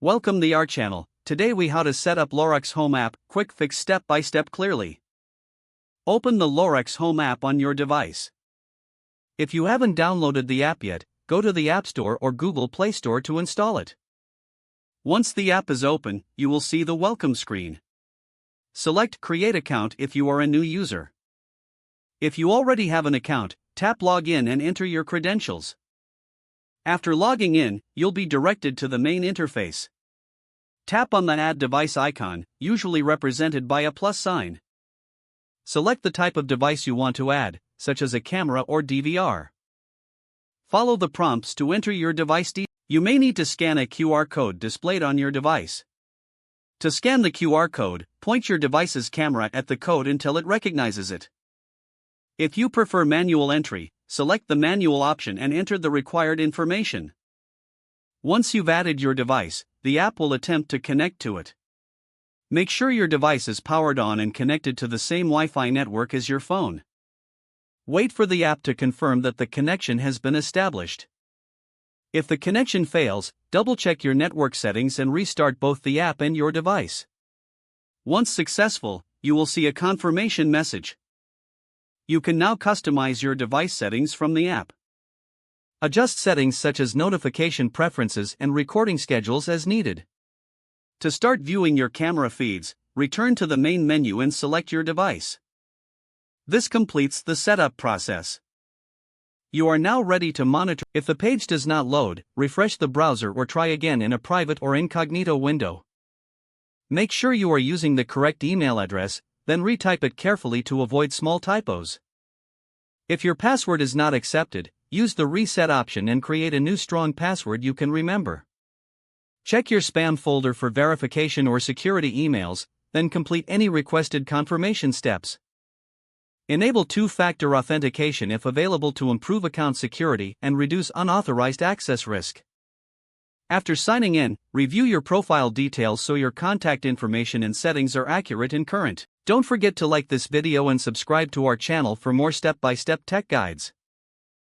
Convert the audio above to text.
Welcome to our channel. Today we how to set up Lorex Home app, quick fix step by step clearly. Open the Lorex Home app on your device. If you haven't downloaded the app yet, go to the App Store or Google Play Store to install it. Once the app is open, you will see the welcome screen. Select Create Account if you are a new user. If you already have an account, tap Login and enter your credentials. After logging in, you'll be directed to the main interface. Tap on the Add Device icon, usually represented by a plus sign. Select the type of device you want to add, such as a camera or DVR. Follow the prompts to enter your device details. You may need to scan a QR code displayed on your device. To scan the QR code, point your device's camera at the code until it recognizes it. If you prefer manual entry, select the manual option and enter the required information. Once you've added your device, the app will attempt to connect to it. Make sure your device is powered on and connected to the same Wi-Fi network as your phone. Wait for the app to confirm that the connection has been established. If the connection fails, double-check your network settings and restart both the app and your device. Once successful, you will see a confirmation message. You can now customize your device settings from the app. Adjust settings such as notification preferences and recording schedules as needed. To start viewing your camera feeds, return to the main menu and select your device. This completes the setup process. You are now ready to monitor. If the page does not load, refresh the browser or try again in a private or incognito window. Make sure you are using the correct email address, then retype it carefully to avoid small typos. If your password is not accepted, use the reset option and create a new strong password you can remember. Check your spam folder for verification or security emails, then complete any requested confirmation steps. Enable two-factor authentication if available to improve account security and reduce unauthorized access risk. After signing in, review your profile details so your contact information and settings are accurate and current. Don't forget to like this video and subscribe to our channel for more step-by-step tech guides.